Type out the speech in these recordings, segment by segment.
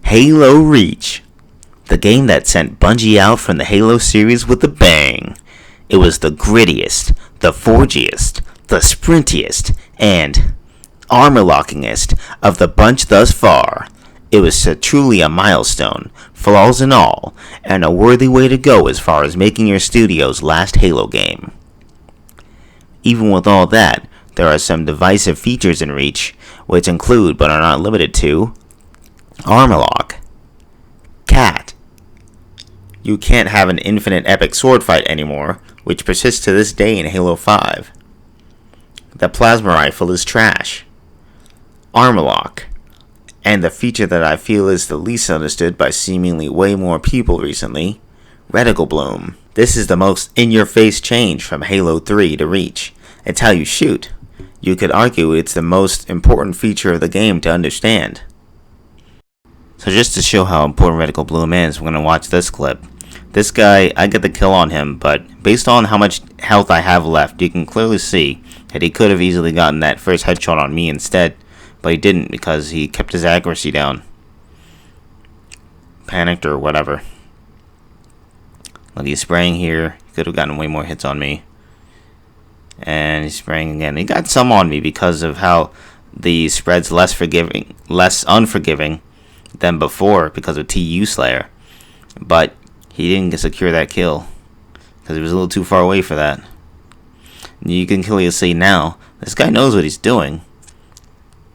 Halo Reach, the game that sent Bungie out from the Halo series with a bang. It was the grittiest, the forgiest, the sprintiest, and armor-lockingest of the bunch thus far. It was truly a milestone, flaws and all, and a worthy way to go as far as making your studio's last Halo game. Even with all that, there are some divisive features in Reach, which include, but are not limited to, armor lock, cat. You can't have an infinite epic sword fight anymore, which persists to this day in Halo 5. The plasma rifle is trash. Armor lock. And the feature that I feel is the least understood by seemingly way more people recently, reticle bloom. This is the most in-your-face change from Halo 3 to Reach. It's how you shoot. You could argue it's the most important feature of the game to understand. So just to show how important reticle bloom is, we're going to watch this clip. This guy, I get the kill on him, but based on how much health I have left, you can clearly see that he could have easily gotten that first headshot on me instead, but he didn't because he kept his accuracy down. Panicked or whatever. Look, he's spraying here. He could have gotten way more hits on me. And he's spraying again. He got some on me because of how the spread's less unforgiving than before because of TU Slayer. But he didn't secure that kill because he was a little too far away for that. You can clearly see now, this guy knows what he's doing.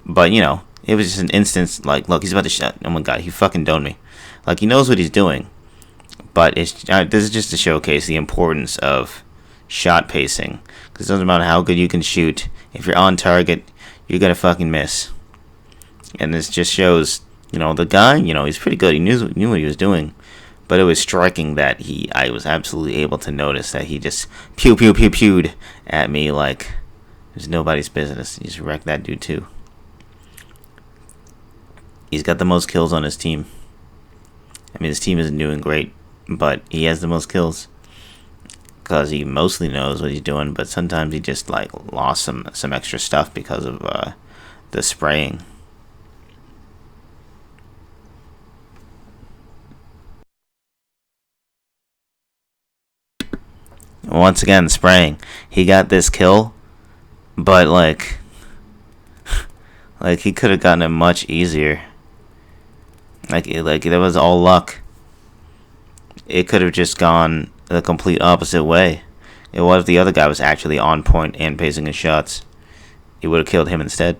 But, you know, it was just an instance, like, look, he's about to shot. Oh my god, he fucking doned me. Like, he knows what he's doing. But this is just to showcase the importance of shot pacing. Because it doesn't matter how good you can shoot. If you're on target, you're going to fucking miss. And this just shows, you know, the guy, you know, he's pretty good. He knew what he was doing. But it was striking that I was absolutely able to notice that he just pewed at me like it was nobody's business. He just wrecked that dude too. He's got the most kills on his team. I mean, his team isn't doing great, but he has the most kills because he mostly knows what he's doing. But sometimes he just like lost some extra stuff because of the spraying. Once again, spraying. He got this kill, but like he could have gotten it much easier. Like that was all luck. It could have just gone the complete opposite way. It was if the other guy was actually on point and pacing his shots. It would have killed him instead.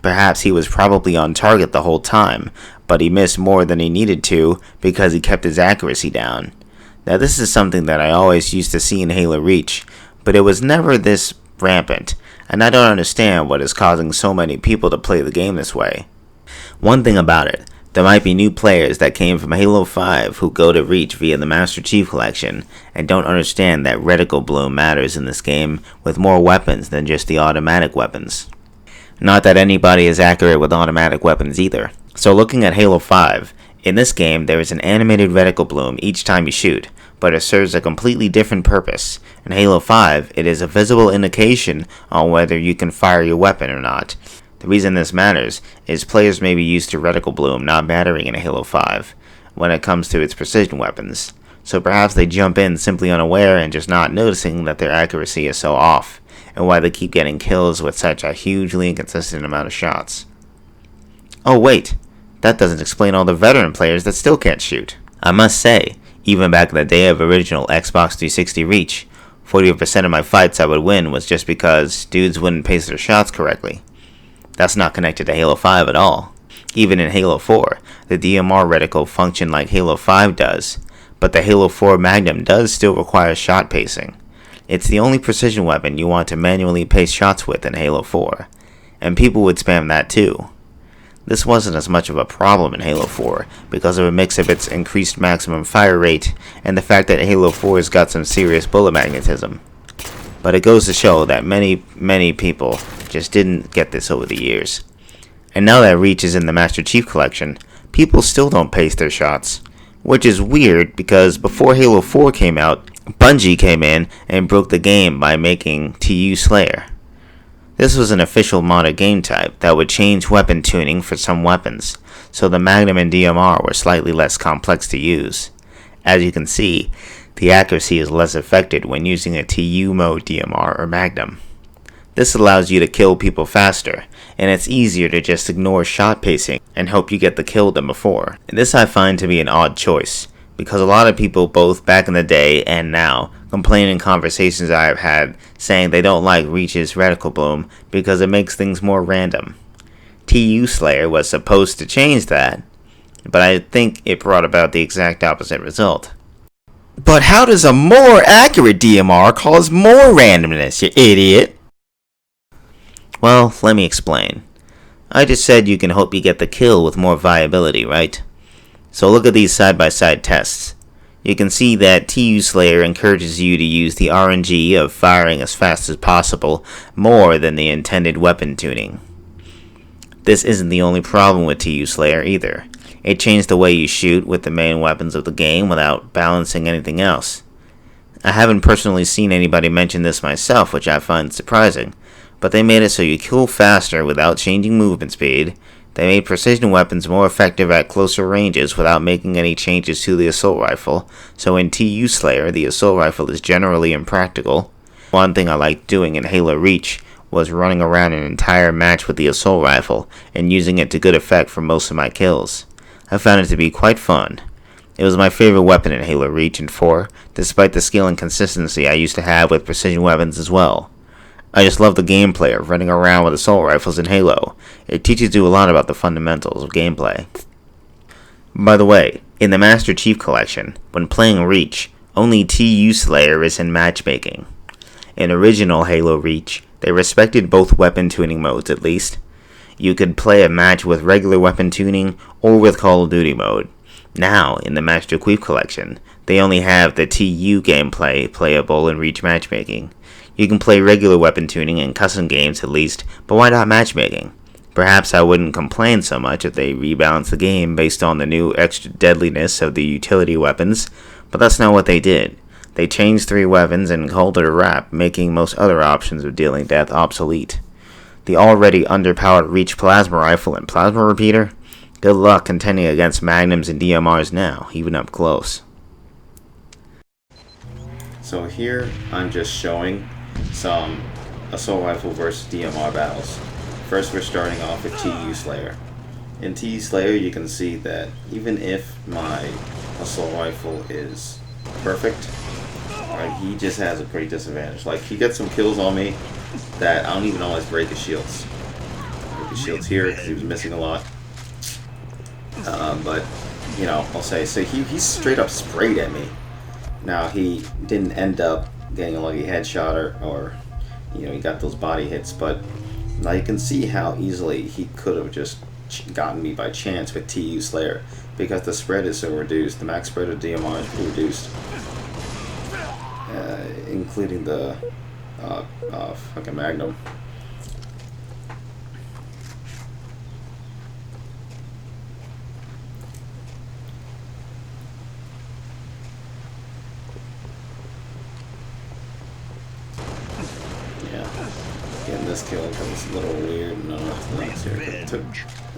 Perhaps he was probably on target the whole time, but he missed more than he needed to because he kept his accuracy down. Now this is something that I always used to see in Halo Reach, but it was never this rampant, and I don't understand what is causing so many people to play the game this way. One thing about it, there might be new players that came from Halo 5 who go to Reach via the Master Chief Collection and don't understand that reticle bloom matters in this game with more weapons than just the automatic weapons. Not that anybody is accurate with automatic weapons either. So looking at Halo 5, in this game, there is an animated reticle bloom each time you shoot, but it serves a completely different purpose. In Halo 5, it is a visible indication on whether you can fire your weapon or not. The reason this matters is players may be used to reticle bloom not mattering in Halo 5 when it comes to its precision weapons, so perhaps they jump in simply unaware and just not noticing that their accuracy is so off, and why they keep getting kills with such a hugely inconsistent amount of shots. Oh wait! That doesn't explain all the veteran players that still can't shoot. I must say, even back in the day of original Xbox 360 Reach, 40% of my fights I would win was just because dudes wouldn't pace their shots correctly. That's not connected to Halo 5 at all. Even in Halo 4, the DMR reticle functioned like Halo 5 does, but the Halo 4 Magnum does still require shot pacing. It's the only precision weapon you want to manually pace shots with in Halo 4, and people would spam that too. This wasn't as much of a problem in Halo 4 because of a mix of its increased maximum fire rate and the fact that Halo 4's got some serious bullet magnetism. But it goes to show that many people just didn't get this over the years. And now that Reach is in the Master Chief Collection, people still don't pace their shots. Which is weird because before Halo 4 came out, Bungie came in and broke the game by making TU Slayer. This was an official modded game type that would change weapon tuning for some weapons, so the Magnum and DMR were slightly less complex to use. As you can see, the accuracy is less affected when using a TU mode DMR or Magnum. This allows you to kill people faster, and it's easier to just ignore shot pacing and hope you get the kill than before. And this I find to be an odd choice, because a lot of people both back in the day and now complain in conversations I have had saying they don't like Reach's reticle bloom because it makes things more random. TU Slayer was supposed to change that, but I think it brought about the exact opposite result. But how does a more accurate DMR cause more randomness, you idiot? Well, let me explain. I just said you can hope you get the kill with more viability, right? So look at these side-by-side tests. You can see that TU Slayer encourages you to use the RNG of firing as fast as possible more than the intended weapon tuning. This isn't the only problem with TU Slayer either. It changed the way you shoot with the main weapons of the game without balancing anything else. I haven't personally seen anybody mention this myself, which I find surprising, but they made it so you kill faster without changing movement speed. They made precision weapons more effective at closer ranges without making any changes to the assault rifle, so in TU Slayer the assault rifle is generally impractical. One thing I liked doing in Halo Reach was running around an entire match with the assault rifle and using it to good effect for most of my kills. I found it to be quite fun. It was my favorite weapon in Halo Reach and 4, despite the skill and consistency I used to have with precision weapons as well. I just love the gameplay of running around with assault rifles in Halo. It teaches you a lot about the fundamentals of gameplay. By the way, in the Master Chief Collection, when playing Reach, only TU Slayer is in matchmaking. In original Halo Reach, they respected both weapon tuning modes at least. You could play a match with regular weapon tuning or with Call of Duty mode. Now, in the Master Chief Collection, they only have the TU gameplay playable in Reach matchmaking. You can play regular weapon tuning in custom games at least, but why not matchmaking? Perhaps I wouldn't complain so much if they rebalanced the game based on the new extra deadliness of the utility weapons, but that's not what they did. They changed 3 weapons and called it a wrap, making most other options of dealing death obsolete. The already underpowered Reach plasma rifle and plasma repeater? Good luck contending against Magnums and DMRs now, even up close. So here I'm just showing some assault rifle versus DMR battles. First we're starting off with TU Slayer. In TU Slayer you can see that even if my assault rifle is perfect, right, he just has a pretty disadvantage. Like, he gets some kills on me that I don't even always break his shields. Break his shields here because he was missing a lot. But, you know, I'll say, so he straight up sprayed at me. Now, he didn't end up getting a lucky headshot or, you know, he got those body hits, but now you can see how easily he could have just gotten me by chance with TU Slayer because the spread is so reduced. The max spread of DMR is pretty reduced, including the fucking Magnum. Getting this kill because it's a little weird. No, it's here. It took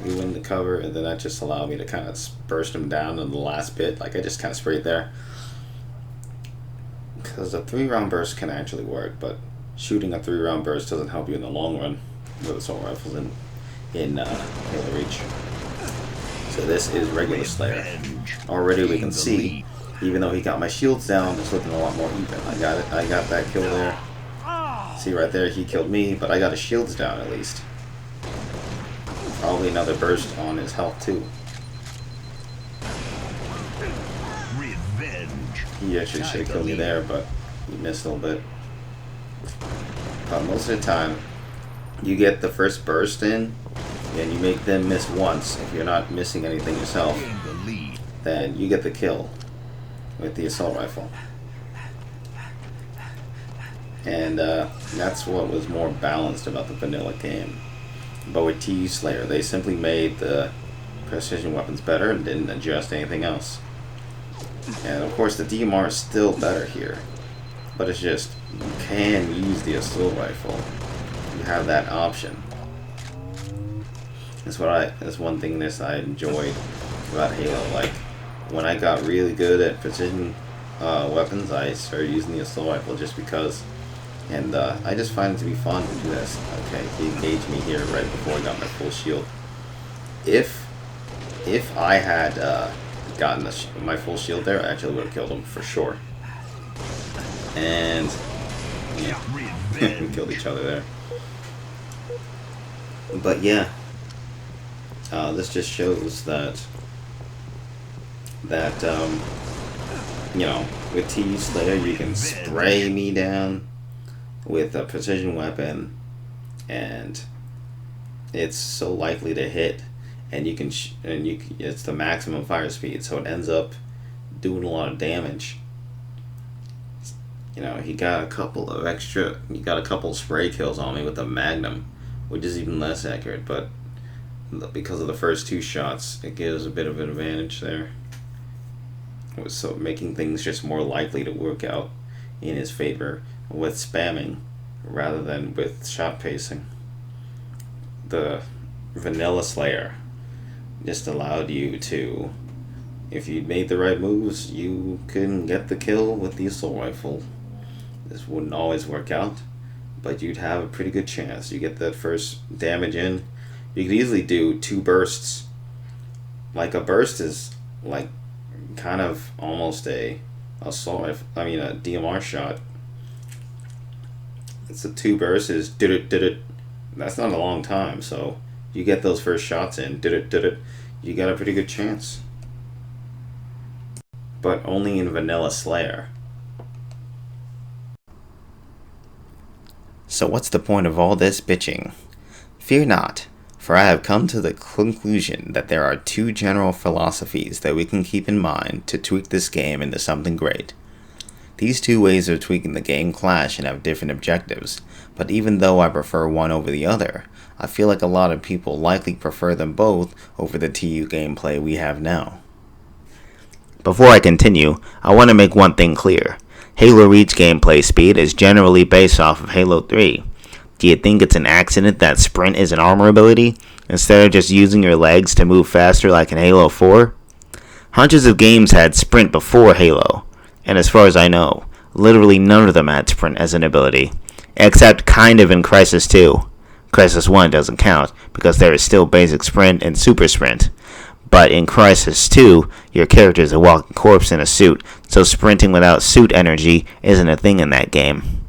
me in the cover, and then that just allowed me to kind of burst him down in the last bit. Like, I just kind of sprayed there. Because a 3-round burst can actually work, but shooting a 3-round burst doesn't help you in the long run with assault rifles in Halo Reach. So this is regular Slayer. Already we can see, even though he got my shields down, it's looking a lot more even. I got that kill there. See right there, he killed me, but I got his shields down at least. Probably another burst on his health too. He actually should have killed me there, but he missed a little bit. But most of the time, you get the first burst in, and you make them miss once. If you're not missing anything yourself, then you get the kill with the assault rifle. And that's what was more balanced about the vanilla game. But with TU Slayer, they simply made the precision weapons better and didn't adjust anything else. And of course the DMR is still better here, but it's just, you can use the assault rifle. You have that option. That's one thing I enjoyed about Halo. Like, when I got really good at precision weapons, I started using the assault rifle just because. And I just find it to be fun to do this. Okay, he engaged me here right before I got my full shield. If I had gotten my full shield there, I actually would have killed him for sure. And yeah, we killed each other there. But yeah, this just shows that you know, with TU Slayer you can spray me down with a precision weapon, and it's so likely to hit, and it's the maximum fire speed, so it ends up doing a lot of damage. You know, he got a couple spray kills on me with the Magnum, which is even less accurate, but because of the first 2 shots, it gives a bit of an advantage there. So making things just more likely to work out in his favor with spamming rather than with shot pacing. The Vanilla Slayer just allowed you to, if you made the right moves, you can get the kill with the assault rifle. This wouldn't always work out, but you'd have a pretty good chance. You get that first damage in, you could easily do 2 bursts. Like, a burst is like kind of almost a DMR shot. It's a 2 bursts is did it. That's not a long time, so you get those first shots in, did it. You got a pretty good chance. But only in Vanilla Slayer. So what's the point of all this bitching? Fear not, for I have come to the conclusion that there are 2 general philosophies that we can keep in mind to tweak this game into something great. These 2 ways of tweaking the game clash and have different objectives, but even though I prefer one over the other, I feel like a lot of people likely prefer them both over the TU gameplay we have now. Before I continue, I want to make one thing clear. Halo Reach gameplay speed is generally based off of Halo 3. Do you think it's an accident that sprint is an armor ability, instead of just using your legs to move faster like in Halo 4? Hundreds of games had sprint before Halo, and as far as I know, literally none of them had sprint as an ability, except kind of in Crisis 2. Crisis 1 doesn't count, because there is still basic sprint and super sprint. But in Crisis 2, your character is a walking corpse in a suit, so sprinting without suit energy isn't a thing in that game.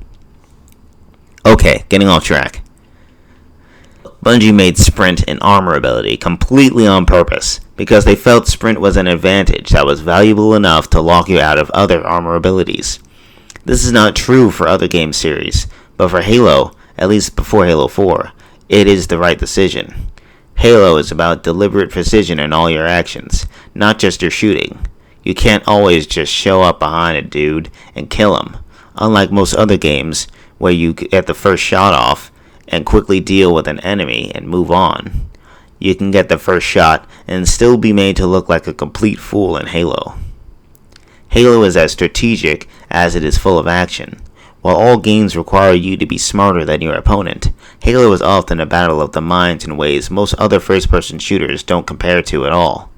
Okay, getting off track. Bungie made sprint an armor ability completely on purpose, because they felt sprint was an advantage that was valuable enough to lock you out of other armor abilities. This is not true for other game series, but for Halo, at least before Halo 4, it is the right decision. Halo is about deliberate precision in all your actions, not just your shooting. You can't always just show up behind a dude and kill him, unlike most other games where you get the first shot off and quickly deal with an enemy and move on. You can get the first shot and still be made to look like a complete fool in Halo. Halo is as strategic as it is full of action. While all games require you to be smarter than your opponent, Halo is often a battle of the minds in ways most other first-person shooters don't compare to at all.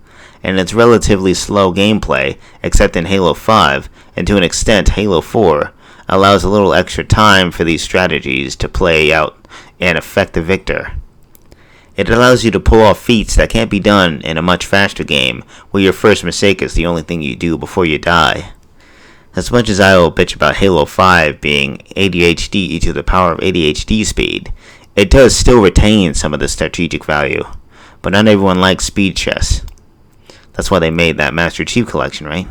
And its relatively slow gameplay, except in Halo 5, and to an extent Halo 4, allows a little extra time for these strategies to play out and affect the victor. It allows you to pull off feats that can't be done in a much faster game, where your first mistake is the only thing you do before you die. As much as I will bitch about Halo 5 being ADHD to the power of ADHD speed, it does still retain some of the strategic value, but not everyone likes speed chess. That's why they made that Master Chief Collection, right?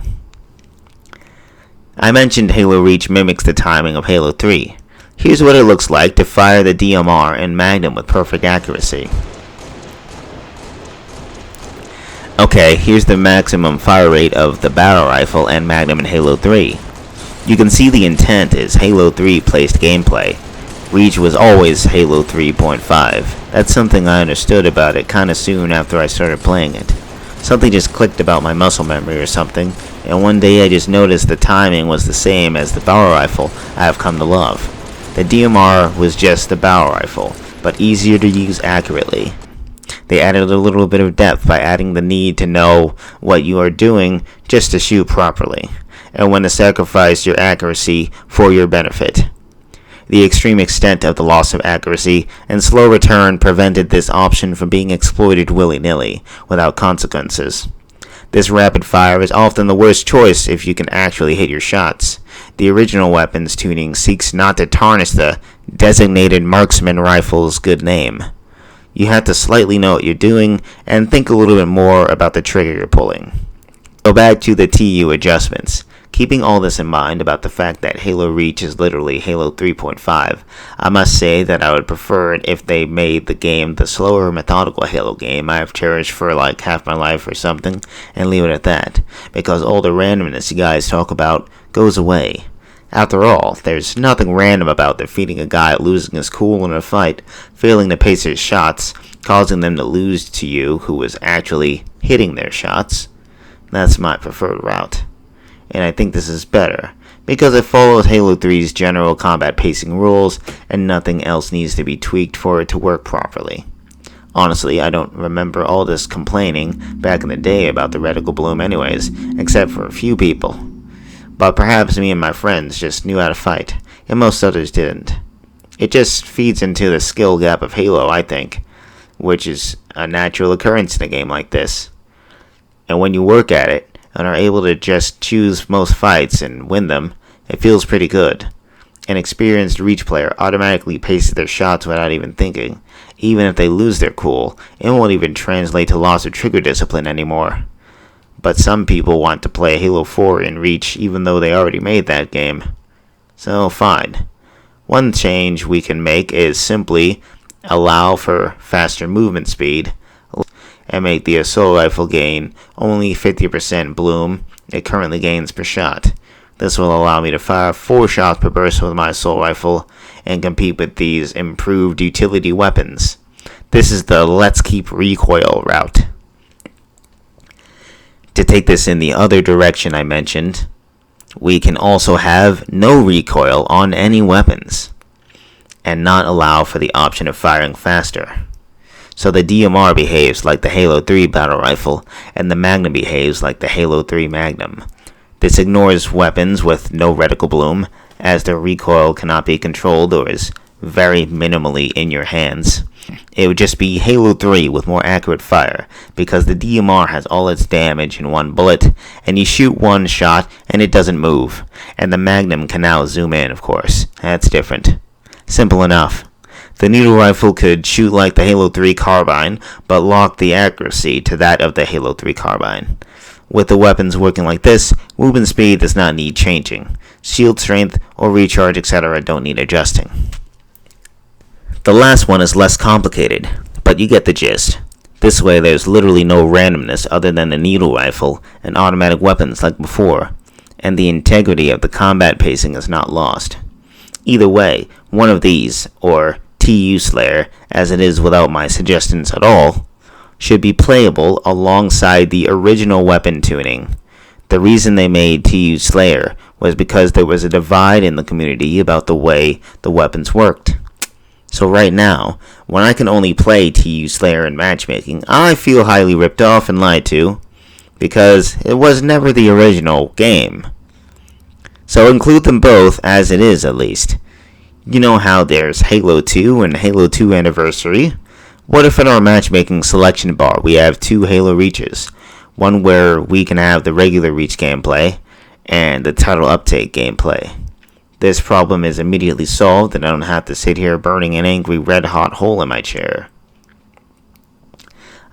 I mentioned Halo Reach mimics the timing of Halo 3. Here's what it looks like to fire the DMR and Magnum with perfect accuracy. Okay, here's the maximum fire rate of the barrel rifle and Magnum in Halo 3. You can see the intent is Halo 3 placed gameplay. Reach was always Halo 3.5. That's something I understood about it kinda soon after I started playing it. Something just clicked about my muscle memory or something, and one day I just noticed the timing was the same as the barrel rifle I have come to love. The DMR was just the barrel rifle, but easier to use accurately. They added a little bit of depth by adding the need to know what you are doing just to shoot properly, and when to sacrifice your accuracy for your benefit. The extreme extent of the loss of accuracy and slow return prevented this option from being exploited willy-nilly, without consequences. This rapid fire is often the worst choice if you can actually hit your shots. The original weapons tuning seeks not to tarnish the designated marksman rifle's good name. You have to slightly know what you're doing and think a little bit more about the trigger you're pulling. Go back to the TU adjustments. Keeping all this in mind about the fact that Halo Reach is literally Halo 3.5, I must say that I would prefer it if they made the game the slower, methodical Halo game I have cherished for like half my life or something, and leave it at that, because all the randomness you guys talk about goes away. After all, there's nothing random about defeating a guy losing his cool in a fight, failing to pace his shots, causing them to lose to you who was actually hitting their shots. That's my preferred route. And I think this is better, because it follows Halo 3's general combat pacing rules, and nothing else needs to be tweaked for it to work properly. Honestly, I don't remember all this complaining back in the day about the reticle bloom anyways, except for a few people. But perhaps me and my friends just knew how to fight, and most others didn't. It just feeds into the skill gap of Halo, I think, which is a natural occurrence in a game like this. And when you work at it, and are able to just choose most fights and win them, it feels pretty good. An experienced Reach player automatically paces their shots without even thinking. Even if they lose their cool, it won't even translate to loss of trigger discipline anymore. But some people want to play Halo 4 in Reach even though they already made that game. So fine. One change we can make is simply allow for faster movement speed, and make the assault rifle gain only 50% bloom it currently gains per shot. This will allow me to fire 4 shots per burst with my assault rifle and compete with these improved utility weapons. This is the let's keep recoil route. To take this in the other direction I mentioned, we can also have no recoil on any weapons, and not allow for the option of firing faster. So the DMR behaves like the Halo 3 battle rifle, and the Magnum behaves like the Halo 3 Magnum. This ignores weapons with no reticle bloom, as their recoil cannot be controlled or is very minimally in your hands. It would just be Halo 3 with more accurate fire, because the DMR has all its damage in one bullet, and you shoot one shot and it doesn't move. And the Magnum can now zoom in, of course. That's different. Simple enough. The needle rifle could shoot like the Halo 3 carbine, but lock the accuracy to that of the Halo 3 carbine. With the weapons working like this, movement speed does not need changing. Shield strength or recharge etc. don't need adjusting. The last one is less complicated, but you get the gist. This way there's literally no randomness other than the needle rifle and automatic weapons like before, and the integrity of the combat pacing is not lost. Either way, one of these, or TU Slayer, as it is without my suggestions at all, should be playable alongside the original weapon tuning. The reason they made TU Slayer was because there was a divide in the community about the way the weapons worked. So right now, when I can only play TU Slayer in matchmaking, I feel highly ripped off and lied to, because it was never the original game. So include them both, as it is at least. You know how there's Halo 2 and Halo 2 Anniversary? What if in our matchmaking selection bar we have 2 Halo Reaches? One where we can have the regular Reach gameplay, and the title update gameplay. This problem is immediately solved, and I don't have to sit here burning an angry red-hot hole in my chair.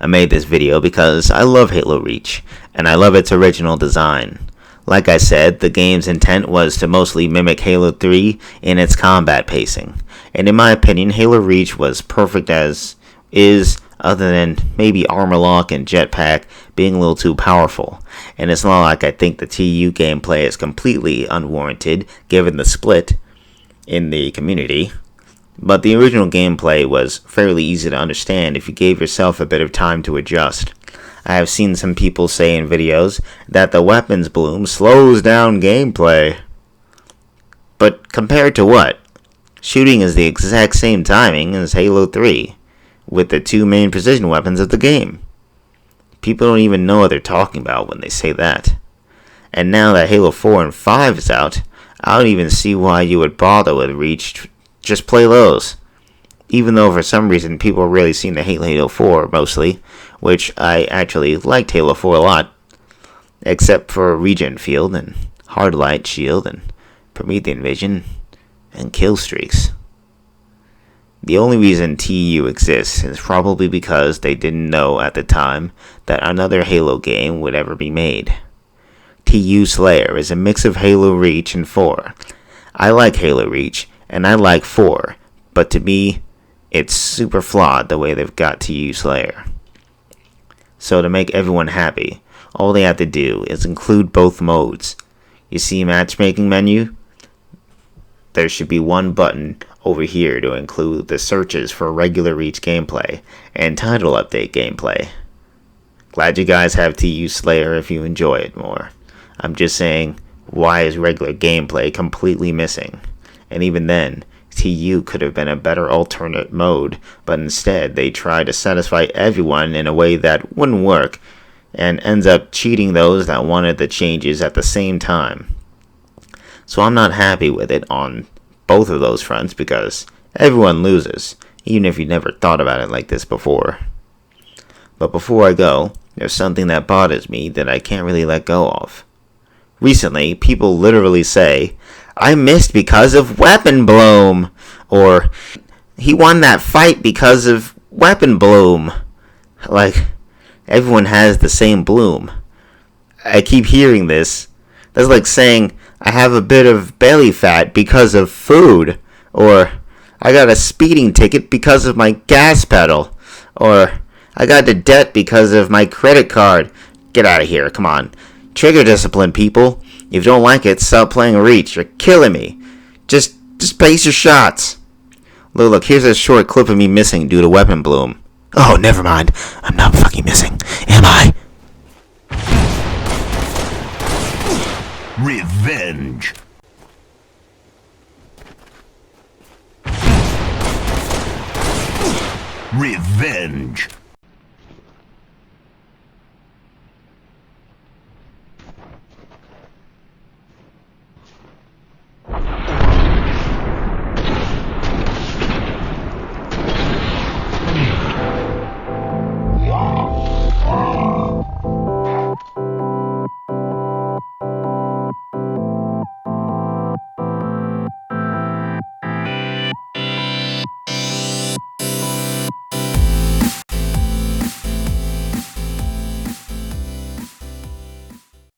I made this video because I love Halo Reach, and I love its original design. Like I said, the game's intent was to mostly mimic Halo 3 in its combat pacing, and in my opinion, Halo Reach was perfect as is, other than maybe armor lock and jetpack being a little too powerful. And it's not like I think the TU gameplay is completely unwarranted given the split in the community, but the original gameplay was fairly easy to understand if you gave yourself a bit of time to adjust. I have seen some people say in videos that the weapons bloom slows down gameplay. But compared to what? Shooting is the exact same timing as Halo 3, with the two main precision weapons of the game. People don't even know what they're talking about when they say that. And now that Halo 4 and 5 is out, I don't even see why you would bother with Reach. Just play those. Even though for some reason people really seem to hate Halo 4 mostly, which I actually liked Halo 4 a lot, except for Regen Field and Hard Light Shield and Promethean Vision and kill streaks. The only reason TU exists is probably because they didn't know at the time that another Halo game would ever be made. TU Slayer is a mix of Halo Reach and 4. I like Halo Reach, and I like 4, but to me, it's super flawed the way they've got TU Slayer. So to make everyone happy, all they have to do is include both modes. You see matchmaking menu? There should be one button over here to include the searches for regular Reach gameplay and title update gameplay. Glad you guys have TU Slayer if you enjoy it more. I'm just saying, why is regular gameplay completely missing? And even then, TU could have been a better alternate mode, but instead they try to satisfy everyone in a way that wouldn't work, and ends up cheating those that wanted the changes at the same time. So I'm not happy with it on both of those fronts because everyone loses, even if you never thought about it like this before. But before I go, there's something that bothers me that I can't really let go of. Recently, people literally say, "I missed because of Weapon Bloom," or "He won that fight because of Weapon Bloom." Like, everyone has the same bloom. I keep hearing this. That's like saying, "I have a bit of belly fat because of food," or "I got a speeding ticket because of my gas pedal," or "I got into debt because of my credit card." Get out of here, come on. Trigger discipline, people. If you don't like it, stop playing Reach. You're killing me. Just pace your shots. Look, here's a short clip of me missing due to Weapon Bloom. Oh, never mind. I'm not fucking missing, am I? Revenge. Revenge.